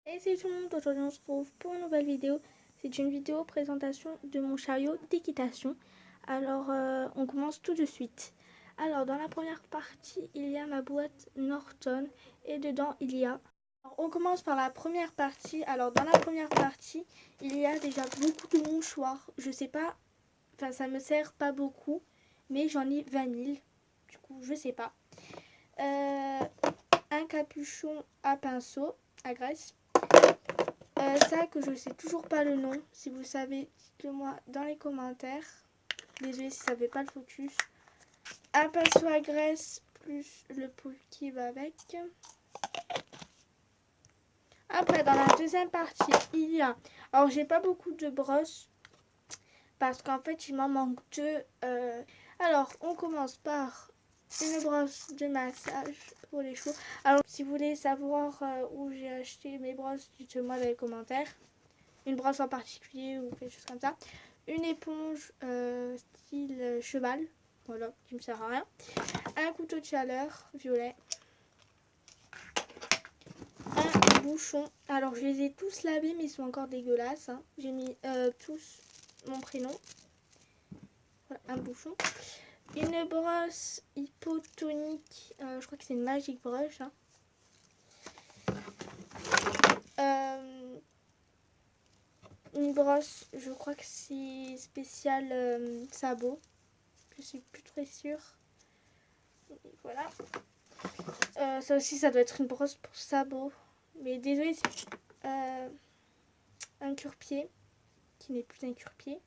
Et c'est tout le monde, aujourd'hui on se retrouve pour une nouvelle vidéo. C'est une vidéo présentation de mon chariot d'équitation. Alors on commence tout de suite. Alors dans la première partie il y a ma boîte Norton et dedans il y a... Alors, on commence par la première partie. Alors dans la première partie il y a déjà beaucoup de mouchoirs. Je sais pas, enfin ça me sert pas beaucoup mais j'en ai 20 000. Du coup je sais pas. Un capuchon à pinceau à graisse. Ça que je sais toujours pas le nom. Si vous savez, dites-le moi dans les commentaires. Désolée si ça fait pas le focus. Un pinceau à graisse plus le pot qui va avec. Après dans la deuxième partie il y a... Alors j'ai pas beaucoup de brosses parce qu'en fait il m'en manque deux. Alors on commence par une brosse de massage pour les cheveux. Alors si vous voulez savoir où j'ai acheté mes brosses, dites-moi dans les commentaires. Une brosse en particulier ou quelque chose comme ça. Une éponge style cheval, voilà, qui me sert à rien. Un couteau de chaleur violet. Un bouchon. Alors je les ai tous lavés mais ils sont encore dégueulasses. Hein. J'ai mis tous mon prénom. Voilà, un bouchon. Une brosse hypotonique. Je crois que c'est une Magic Brush. Hein. Une brosse, je crois que c'est spécial sabot. Je suis plus très sûre. Voilà. Ça aussi, ça doit être une brosse pour sabot. Mais désolé, c'est un cure-pied qui n'est plus un cure-pied.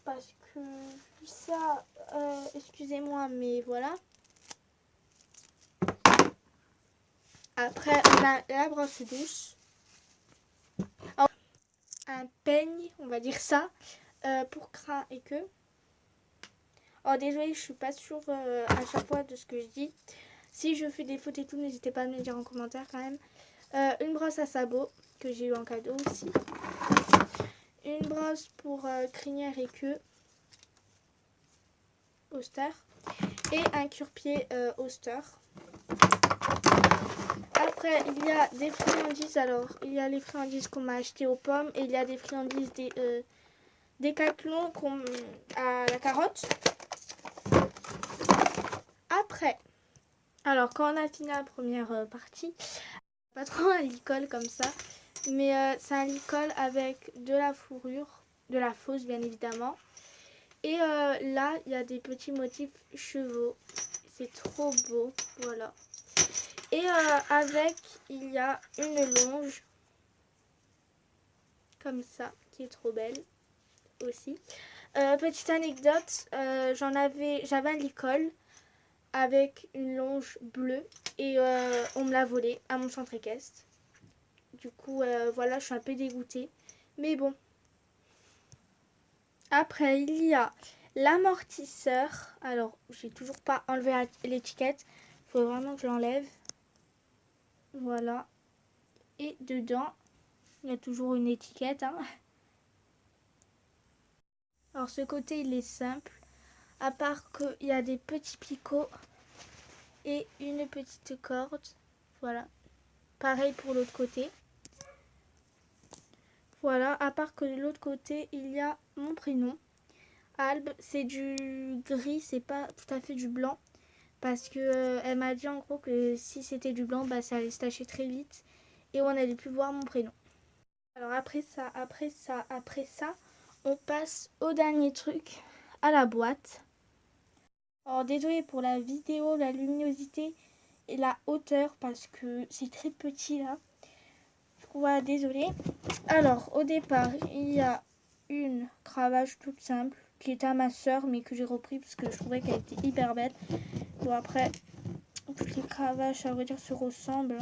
Parce que ça, excusez-moi, mais voilà. Après, on a la brosse douce. Alors, un peigne, on va dire ça, pour crins et queue. Oh désolé, je suis pas sûre à chaque fois de ce que je dis. Si je fais des fautes et tout, n'hésitez pas à me le dire en commentaire quand même. Une brosse à sabot que j'ai eu en cadeau aussi. Une brosse pour crinière et queue. Oster. Et un cure-pied Oster. Après, il y a des friandises. Alors, il y a les friandises qu'on m'a achetées aux pommes. Et il y a des friandises des Décathlon à la carotte. Après, alors quand on a fini la première partie, pas trop un licol comme ça, mais c'est un licol avec de la fourrure, de la fausse bien évidemment. Et là, il y a des petits motifs chevaux. C'est trop beau, voilà. Et avec, il y a une longe, comme ça, qui est trop belle aussi. Petite anecdote, j'avais un licol avec une longe bleue et on me l'a volé à mon centre équestre. Du coup, voilà, je suis un peu dégoûtée. Mais bon. Après, il y a l'amortisseur. Alors, j'ai toujours pas enlevé l'étiquette. Il faut vraiment que je l'enlève. Voilà. Et dedans, il y a toujours une étiquette. Hein. Alors, ce côté, il est simple. À part qu'il y a des petits picots et une petite corde. Voilà. Pareil pour l'autre côté. Voilà, à part que de l'autre côté, il y a mon prénom. Albe, c'est du gris, c'est pas tout à fait du blanc. Parce que elle m'a dit en gros que si c'était du blanc, bah, ça allait se tacher très vite. Et on allait plus voir mon prénom. Alors après ça, on passe au dernier truc, à la boîte. Alors désolé pour la vidéo, la luminosité et la hauteur parce que c'est très petit là. Voilà, désolé. Alors, au départ, il y a une cravache toute simple qui était à ma soeur, mais que j'ai repris parce que je trouvais qu'elle était hyper belle. Bon, après, toutes les cravaches, à vrai dire, se ressemblent.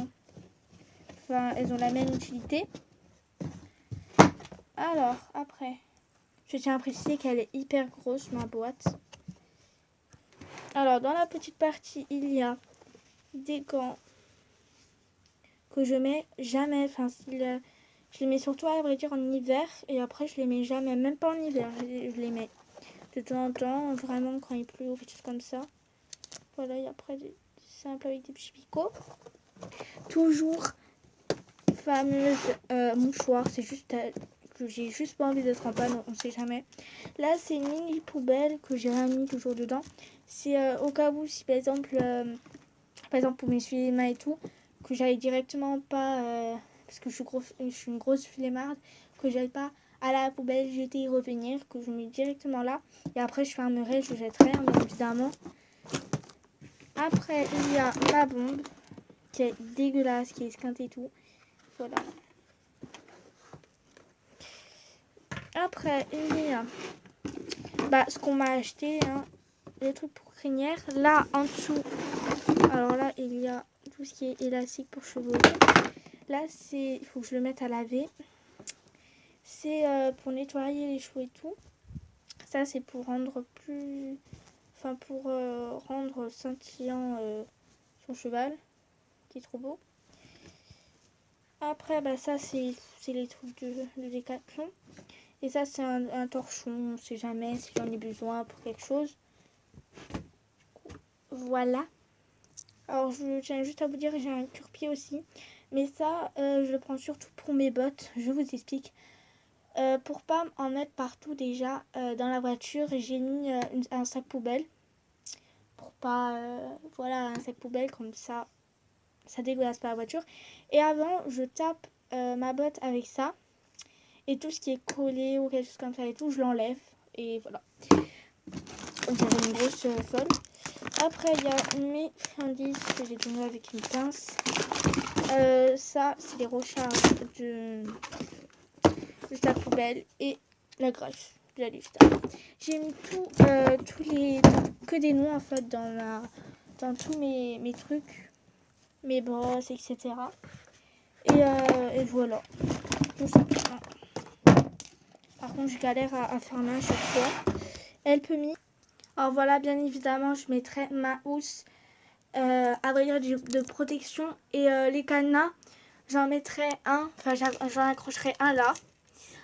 Enfin, elles ont la même utilité. Alors, après, je tiens à préciser qu'elle est hyper grosse, ma boîte. Alors, dans la petite partie, il y a des gants que je mets jamais. Enfin, je les mets surtout à vrai dire en hiver et après je les mets jamais, même pas en hiver, je les mets de temps en temps, vraiment quand il pleut ou quelque chose comme ça. Voilà, et après des simples avec des petits picots. Toujours fameuse mouchoir, c'est juste que j'ai juste pas envie d'être en panne, on sait jamais. Là c'est une mini poubelle que j'ai remis toujours dedans. C'est au cas où si par exemple pour m'essuyer les mains et tout, que j'aille directement pas parce que je suis une grosse flemmarde, que j'aille pas à la poubelle jeter et revenir, que je mets directement là et après je fermerai, je jetterai bien évidemment. Après il y a ma bombe qui est dégueulasse, qui est esquintée et tout. Voilà. Après, il y a ce qu'on m'a acheté, hein, les trucs pour crinière. Là, en dessous, alors là, il y a tout ce qui est élastique pour cheveux. Là, il faut que je le mette à laver. C'est pour nettoyer les cheveux et tout. Ça, c'est pour rendre plus... Enfin, pour rendre scintillant son cheval, qui est trop beau. Après, ça, c'est les trucs de Décathlon. Et ça, c'est un torchon, on ne sait jamais si j'en ai besoin pour quelque chose. Voilà. Alors, je tiens juste à vous dire que j'ai un cure-pied aussi. Mais ça, je le prends surtout pour mes bottes. Je vous explique. Pour pas en mettre partout déjà dans la voiture, j'ai mis un sac poubelle. Pour pas... voilà, un sac poubelle comme ça dégueulasse pas la voiture. Et avant, je tape ma botte avec ça. Et tout ce qui est collé ou quelque chose comme ça et tout, je l'enlève. Et voilà. On dirait une grosse folle. Après, il y a mes friandises que j'ai donné avec une pince. Ça, c'est les recharges de la poubelle et la graisse de la liste. J'ai mis que des noms en fait dans tous mes trucs, mes brosses, etc. Et voilà, tout simplement. Par contre, je galère à fermer à chaque fois. Elle peut mis. Alors voilà, bien évidemment, je mettrai ma housse à vrai dire de protection et les cadenas, j'en mettrai un, enfin j'en accrocherai un là.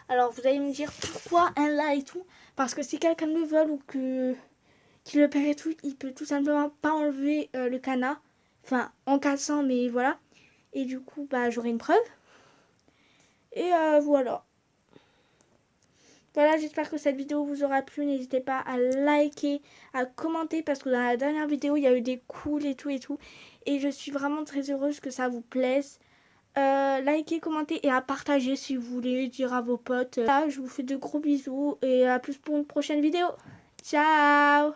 Alors vous allez me dire pourquoi un là et tout, parce que si quelqu'un me vole ou qu'il le perd et tout, il peut tout simplement pas enlever le cadenas, enfin en cassant, mais voilà. Et du coup j'aurai une preuve. Et voilà. Voilà, j'espère que cette vidéo vous aura plu. N'hésitez pas à liker, à commenter, parce que dans la dernière vidéo, il y a eu des cools et tout et tout. Et je suis vraiment très heureuse que ça vous plaise. Likez, commentez et à partager si vous voulez, dire à vos potes. Là, je vous fais de gros bisous et à plus pour une prochaine vidéo. Ciao!